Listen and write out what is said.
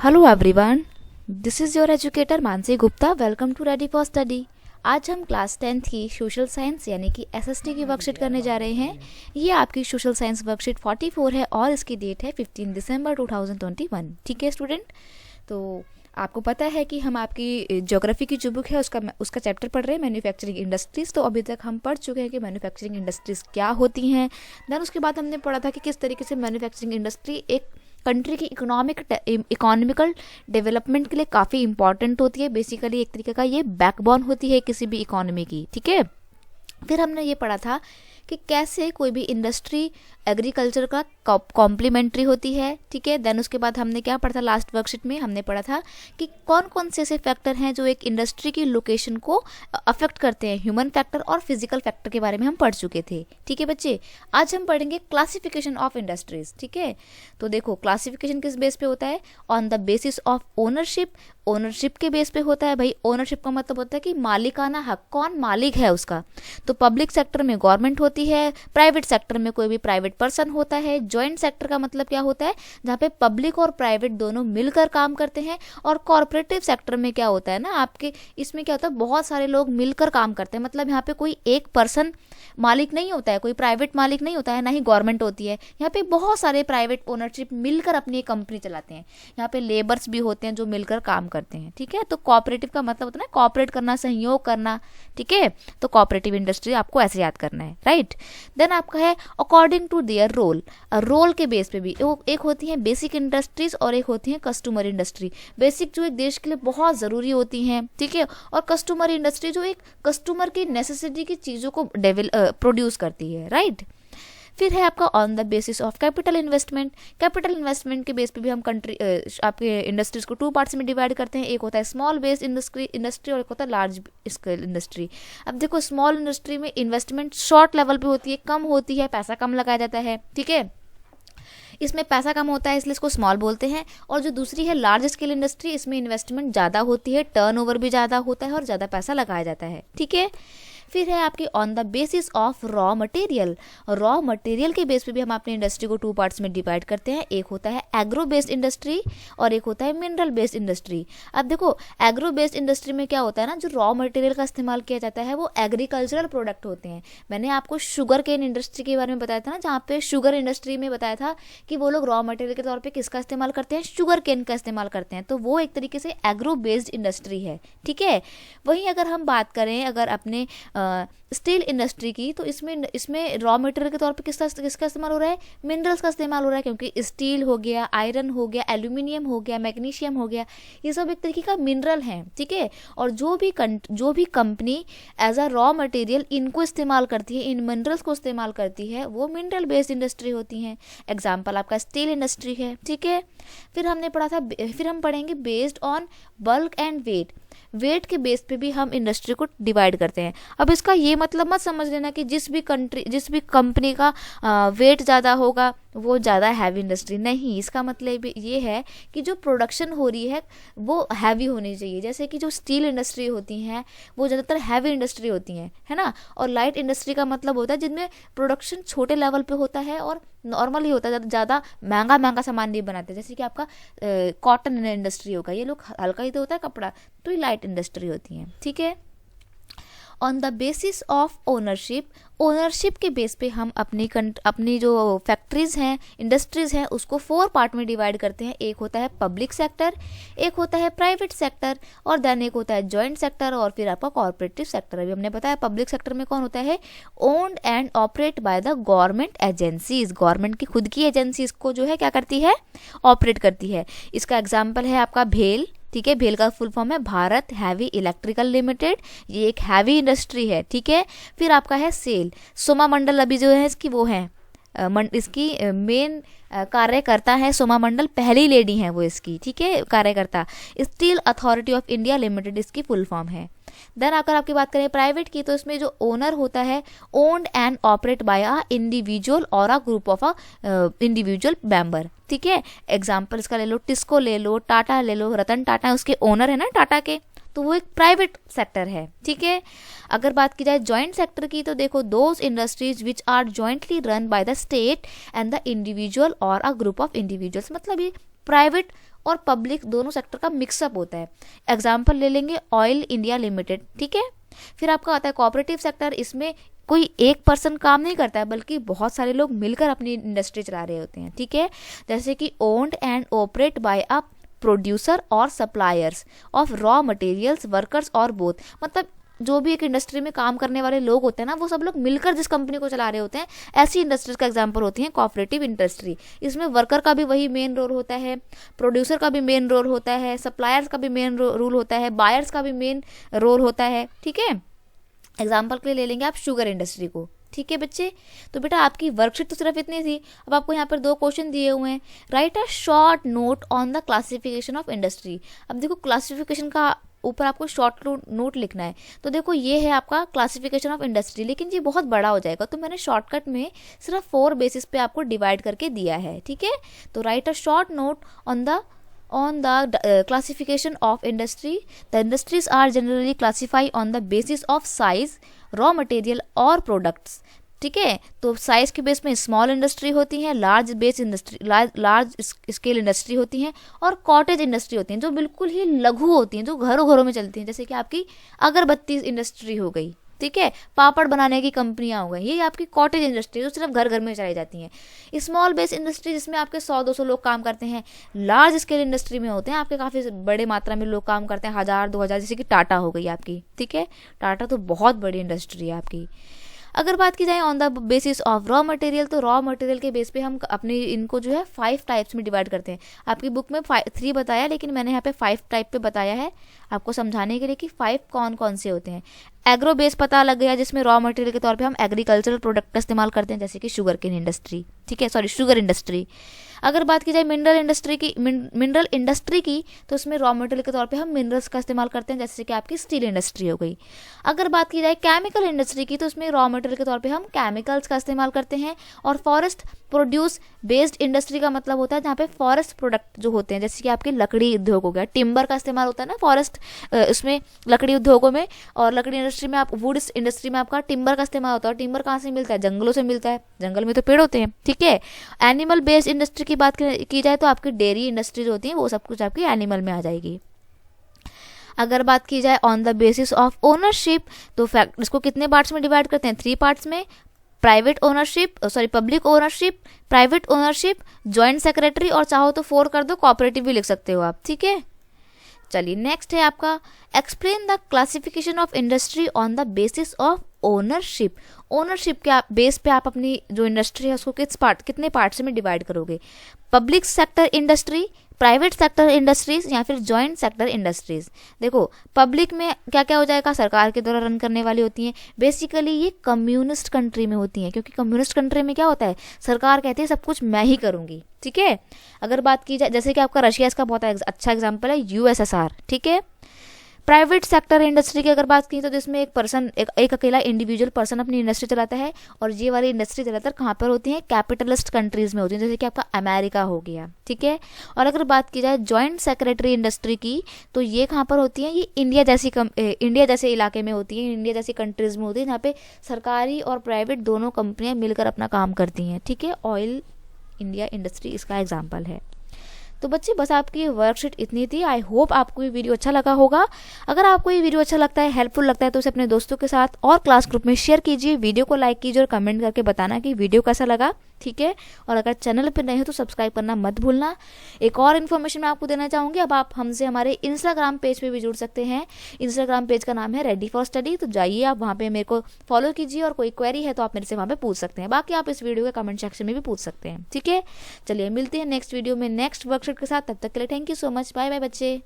Hello everyone, this is your educator Mansi Gupta. Welcome to ready for study. आज हम class 10th की social science यानी कि एसएसटी की वर्कशीट करने जा रहे हैं। ये आपकी सोशल साइंस वर्कशीट 44 है और इसकी डेट है 15 दिसंबर 2021। ठीक है स्टूडेंट, तो आपको पता है कि हम आपकी ज्योग्राफी की जो बुक है उसका चैप्टर पढ़ रहे हैं मैन्युफैक्चरिंग इंडस्ट्रीज़। तो अभी तक हम पढ़ चुके हैं कि मैन्युफैक्चरिंग इंडस्ट्रीज़ क्या होती हैं। देन उसके बाद हमने पढ़ा था कि किस तरीके से मैन्युफैक्चरिंग इंडस्ट्री एक कंट्री की इकोनॉमिकल डेवलपमेंट के लिए काफ़ी इंपॉर्टेंट होती है। बेसिकली एक तरीके का ये बैकबोन होती है किसी भी इकोनॉमी की। ठीक है, फिर हमने ये पढ़ा था कि कैसे कोई भी इंडस्ट्री एग्रीकल्चर का कॉम्प्लीमेंट्री होती है। ठीक है, देन उसके बाद हमने क्या पढ़ा था, लास्ट वर्कशीट में हमने पढ़ा था कि कौन कौन से ऐसे फैक्टर हैं जो एक इंडस्ट्री की लोकेशन को अफेक्ट करते हैं। ह्यूमन फैक्टर और फिजिकल फैक्टर के बारे में हम पढ़ चुके थे। ठीक है बच्चे, आज हम पढ़ेंगे क्लासिफिकेशन ऑफ इंडस्ट्रीज। ठीक है, तो देखो क्लासिफिकेशन किस बेस पे होता है, on the basis of ownership. Ownership के बेस पे होता है भाई। ओनरशिप का मतलब होता है कि मालिकाना हक, कौन मालिक है उसका। तो पब्लिक सेक्टर में गवर्नमेंट होती है, प्राइवेट सेक्टर में कोई भी प्राइवेट पर्सन होता है। जॉइंट सेक्टर का मतलब क्या होता है, जहाँ पे पब्लिक और प्राइवेट दोनों मिलकर काम करते हैं। और कॉर्पोरेटिव सेक्टर में क्या होता है ना, आपके इसमें क्या होता है, बहुत सारे लोग मिलकर काम करते हैं। मतलब यहाँ पे कोई एक पर्सन मालिक नहीं होता है, कोई प्राइवेट मालिक नहीं होता है, ना ही गवर्नमेंट होती है। यहाँ पे बहुत सारे प्राइवेट ओनरशिप मिलकर अपनी एक कंपनी चलाते हैं। यहाँ पे लेबर्स भी होते हैं जो मिलकर काम करते हैं। ठीक है, तो कोऑपरेटिव का मतलब होता है ना कॉपरेट करना, सहयोग करना। ठीक है, तो कोऑपरेटिव इंडस्ट्री आपको ऐसे याद करना है, राइट। देन आपका है according to their role. Role के बेस पे भी एक होती है बेसिक इंडस्ट्रीज और एक होती है कस्टमर इंडस्ट्री। बेसिक जो एक देश के लिए बहुत ज़रूरी होती हैं, ठीक है, और कस्टमर इंडस्ट्री जो एक कस्टमर की नेसेसिटी की चीज़ों को प्रोड्यूस करती है, राइट। फिर है आपका on the basis of capital investment. Capital investment के बेस पे भी हम आपके इंडस्ट्रीज को 2 पार्ट्स में डिवाइड करते हैं। एक होता है स्मॉल बेस्ड इंडस्ट्री और एक होता है लार्ज स्केल इंडस्ट्री। अब देखो स्मॉल इंडस्ट्री में इन्वेस्टमेंट शॉर्ट लेवल पे होती है, कम होती है, पैसा कम लगाया जाता है। ठीक है, इसमें पैसा कम होता है इसलिए इसको स्मॉल बोलते हैं। और जो दूसरी है लार्ज स्केल इंडस्ट्री, इसमें इन्वेस्टमेंट ज़्यादा होती है, टर्नओवर भी ज़्यादा होता है और ज़्यादा पैसा लगाया जाता है। ठीक है, फिर है आपकी on the basis of raw material. Raw material के बेस पे भी हम अपने इंडस्ट्री को 2 पार्ट्स में डिवाइड करते हैं। एक होता है एग्रो बेस्ड इंडस्ट्री और एक होता है मिनरल बेस्ड इंडस्ट्री। अब देखो एग्रो बेस्ड इंडस्ट्री में क्या होता है ना, जो रॉ मटेरियल का इस्तेमाल किया जाता है वो एग्रीकल्चरल प्रोडक्ट होते हैं। मैंने आपको शुगर केन इंडस्ट्री के बारे में बताया था ना, जहाँ पे शुगर इंडस्ट्री में बताया था कि वो लोग रॉ मटेरियल के तौर पर किसका इस्तेमाल करते हैं, शुगर केन का इस्तेमाल करते हैं। तो वो एक तरीके से एग्रो बेस्ड इंडस्ट्री है। ठीक है, वहीं अगर हम बात करें अगर अपने स्टील इंडस्ट्री की, तो इसमें रॉ मटेरियल के तौर पे किसका इस्तेमाल हो रहा है, मिनरल्स का इस्तेमाल हो रहा है। क्योंकि स्टील हो गया, आयरन हो गया, एल्यूमिनियम हो गया, मैग्नीशियम हो गया, ये सब एक तरीके का मिनरल हैं। ठीक है, और जो भी company as a raw material इनको इस्तेमाल करती है, इन मिनरल्स को इस्तेमाल करती है, वो मिनरल बेस्ड इंडस्ट्री होती हैं। एग्जाम्पल आपका स्टील इंडस्ट्री है। ठीक है, फिर हम पढ़ेंगे based on bulk and weight के बेस पे भी हम इंडस्ट्री को डिवाइड करते हैं। अब इसका ये मतलब मत समझ लेना कि जिस भी कंपनी का वेट ज़्यादा होगा वो ज़्यादा हैवी इंडस्ट्री नहीं। इसका मतलब ये है कि जो प्रोडक्शन हो रही है वो हैवी होनी चाहिए। जैसे कि जो स्टील इंडस्ट्री होती हैं वो ज़्यादातर हैवी इंडस्ट्री होती हैं, है ना। और लाइट इंडस्ट्री का मतलब होता है जिनमें प्रोडक्शन छोटे लेवल पे होता है और नॉर्मल ही होता है, ज़्यादा महंगा सामान नहीं बनाते। जैसे कि आपका कॉटन इंडस्ट्री होगा, ये लोग हल्का ही तो होता है कपड़ा, तो ये लाइट इंडस्ट्री होती हैं। ठीक है, on the basis of ownership के बेस पे हम अपनी जो फैक्ट्रीज हैं, इंडस्ट्रीज हैं, उसको 4 पार्ट में डिवाइड करते हैं। एक होता है पब्लिक सेक्टर, एक होता है प्राइवेट सेक्टर और देन एक होता है जॉइंट सेक्टर और फिर आपका कॉर्पोरेटिव सेक्टर। अभी हमने बताया पब्लिक सेक्टर में कौन होता है, owned and operate by the government agencies. Government की खुद की एजेंसीज को जो है क्या करती है, ऑपरेट करती है। इसका एग्जाम्पल है आपका भेल। ठीक है, भेल का फुल फॉर्म है भारत हैवी इलेक्ट्रिकल लिमिटेड, ये एक हैवी इंडस्ट्री है। ठीक है, फिर आपका है सेल। सोमा मंडल अभी जो है इसकी वो है इसकी मेन कार्यकर्ता है सोमा मंडल, पहली लेडी हैं वो इसकी। ठीक है, कार्यकर्ता। Steel authority of India limited इसकी फुल फॉर्म है। देन अगर आपकी बात करें प्राइवेट की, तो इसमें जो ओनर होता है owned and operate by a individual और a group of a individual member. ठीक है, एग्जाम्पल इसका ले लो, टिस्को ले लो, टाटा ले लो, रतन टाटा उसके ओनर है ना टाटा के, तो वो एक प्राइवेट सेक्टर है। ठीक है, अगर बात की जाए जॉइंट सेक्टर की, तो देखो those industries which are jointly run by the state and the individual और अ ग्रुप ऑफ इंडिविजुअल्स। मतलब ये प्राइवेट और पब्लिक दोनों सेक्टर का मिक्सअप होता है। एग्जाम्पल ले लेंगे ऑयल इंडिया लिमिटेड, ठीक है। फिर आपका आता है कोऑपरेटिव सेक्टर, इसमें कोई एक पर्सन काम नहीं करता है बल्कि बहुत सारे लोग मिलकर अपनी इंडस्ट्री चला रहे होते हैं, ठीक है। जैसे कि owned and operate by a producer और suppliers of raw materials workers और बोथ, मतलब जो भी एक इंडस्ट्री में काम करने वाले लोग होते हैं ना, वो सब लोग मिलकर जिस कंपनी को चला रहे होते हैं, ऐसी इंडस्ट्रीज का एग्जांपल होती है कोऑपरेटिव इंडस्ट्री। इसमें वर्कर का भी वही मेन रोल होता है, प्रोड्यूसर का भी मेन रोल होता है, सप्लायर्स का भी मेन रोल होता है, बायर्स का भी मेन रोल होता है, ठीक है। एग्जाम्पल के लिए ले लेंगे आप शुगर इंडस्ट्री को, ठीक है बच्चे। तो बेटा आपकी वर्कशीट तो सिर्फ इतनी थी। अब आपको यहाँ पर 2 क्वेश्चन दिए हुए हैं। Right a short note on the classification of industry. अब देखो क्लासिफिकेशन का ऊपर आपको शॉर्ट नोट लिखना है। तो देखो ये है आपका क्लासिफिकेशन ऑफ इंडस्ट्री, लेकिन ये बहुत बड़ा हो जाएगा, तो मैंने शॉर्टकट में सिर्फ 4 बेसिस पे आपको डिवाइड करके दिया है, ठीक है। तो right a short note on the classification of industry. The industries are generally classified on the basis of size, raw material और products, ठीक है। तो साइज के बेस में स्मॉल इंडस्ट्री होती है, लार्ज स्केल इंडस्ट्री होती हैं और कॉटेज इंडस्ट्री होती हैं जो बिल्कुल ही लघु होती हैं, जो घरों घरों में चलती हैं, जैसे कि आपकी अगरबत्ती इंडस्ट्री हो गई, ठीक है, पापड़ बनाने की कंपनियां हो गई, ये आपकी कॉटेज इंडस्ट्री जो सिर्फ घर घर में चलाई जाती हैं। स्मॉल बेस इंडस्ट्री जिसमें आपके 100-200 लोग काम करते हैं। लार्ज स्केल इंडस्ट्री में होते हैं आपके काफ़ी बड़े मात्रा में लोग काम करते हैं, 1000-2000, जैसे कि टाटा हो गई आपकी, ठीक है। टाटा तो बहुत बड़ी इंडस्ट्री है आपकी। अगर बात की जाए on the basis of raw material, तो रॉ मटेरियल के बेस पे हम अपने इनको जो है 5 टाइप्स में डिवाइड करते हैं। आपकी बुक में 3 बताया, लेकिन मैंने यहाँ पे 5 टाइप पे बताया है आपको समझाने के लिए कि 5 कौन कौन से होते हैं। एग्रो बेस पता लग गया, जिसमें रॉ मटेरियल के तौर पे हम एग्रीकल्चरल प्रोडक्ट का इस्तेमाल करते हैं, जैसे कि शुगर केन इंडस्ट्री, ठीक है, सॉरी शुगर इंडस्ट्री। अगर बात की जाए मिनरल इंडस्ट्री की, तो उसमें रॉ मटेरियल के तौर पे हम मिनरल्स का इस्तेमाल करते हैं, जैसे कि आपकी स्टील इंडस्ट्री हो गई। अगर बात की जाए केमिकल इंडस्ट्री की, तो उसमें रॉ मटेरियल के तौर पे हम केमिकल्स का इस्तेमाल करते हैं। और फॉरेस्ट प्रोड्यूस बेस्ड इंडस्ट्री का मतलब होता है जहाँ पे फॉरेस्ट प्रोडक्ट जो होते हैं, जैसे कि आपके लकड़ी उद्योग हो गया, टिम्बर का इस्तेमाल होता है ना फॉरेस्ट उसमें लकड़ी उद्योगों में, और लकड़ी इंडस्ट्री में आप वुड इंडस्ट्री में आपका टिम्बर का इस्तेमाल होता है। टिम्बर कहाँ से मिलता है? जंगलों से मिलता है, जंगल में तो पेड़ होते हैं, ठीक है। एनिमल बेस्ड इंडस्ट्री की बात की जाए तो आपकी डेयरी इंडस्ट्रीज होती हैं, वो सब कुछ आपकी एनिमल में आ जाएगी। अगर बात की जाए on the basis of ownership, तो इसको कितने पार्ट्स में डिवाइड करते हैं? 3 पार्ट्स में। Public ownership, private ownership, joint secretary, और चाहो तो 4 कर दो, कोऑपरेटिव भी लिख सकते हो आप, ठीक है। चलिए नेक्स्ट है आपका explain the classification of industry on the basis of ownership. Ownership के बेस पे आप अपनी जो इंडस्ट्री है उसको कितने पार्ट्स में डिवाइड करोगे? Public sector industry, private sector industries, या फिर जॉइंट सेक्टर इंडस्ट्रीज। देखो पब्लिक में क्या क्या हो जाएगा? सरकार के द्वारा रन करने वाली होती हैं। बेसिकली ये कम्युनिस्ट कंट्री में होती हैं, क्योंकि कम्युनिस्ट कंट्री में क्या होता है, सरकार कहती है सब कुछ मैं ही करूंगी, ठीक है। अगर बात की जाए, जैसे कि आपका रशिया इसका बहुत अच्छा एग्जाम्पल है, यूएसएसआर, ठीक है। प्राइवेट सेक्टर इंडस्ट्री की अगर बात की तो जिसमें एक अकेला इंडिविजुअल पर्सन अपनी इंडस्ट्री चलाता है, और ये वाली इंडस्ट्री ज़्यादातर कहाँ पर होती है? कैपिटलिस्ट कंट्रीज में होती है, जैसे कि आपका अमेरिका हो गया, ठीक है। और अगर बात की जाए जॉइंट सेक्रेटरी इंडस्ट्री की, तो ये कहाँ पर होती है? ये इंडिया जैसे इलाके में होती है, इंडिया जैसी कंट्रीज में होती है, जहाँ पे सरकारी और प्राइवेट दोनों कंपनियां मिलकर अपना काम करती हैं, ठीक है। ऑयल इंडिया इंडस्ट्री इसका एग्जाम्पल है। तो बच्चे बस आपकी वर्कशीट इतनी थी। आई होप आपको ये वीडियो अच्छा लगा होगा। अगर आपको ये वीडियो अच्छा लगता है, हेल्पफुल लगता है, तो उसे अपने दोस्तों के साथ और क्लास ग्रुप में शेयर कीजिए। वीडियो को लाइक कीजिए और कमेंट करके बताना कि वीडियो कैसा लगा, ठीक है। और अगर चैनल पर नए हो तो सब्सक्राइब करना मत भूलना। एक और इन्फॉर्मेशन मैं आपको देना चाहूँगी, अब आप हमसे हमारे इंस्टाग्राम पेज पे भी जुड़ सकते हैं। इंस्टाग्राम पेज का नाम है रेडी फॉर स्टडी, तो जाइए आप वहाँ पे मेरे को फॉलो कीजिए, और कोई क्वेरी है तो आप मेरे से वहाँ पे पूछ सकते हैं। बाकी आप इस वीडियो के कमेंट सेक्शन में भी पूछ सकते हैं, ठीक है। चलिए मिलते हैं नेक्स्ट वीडियो में नेक्स्ट वर्कशीट के साथ। तब तक के लिए thank you so much, bye bye बच्चे।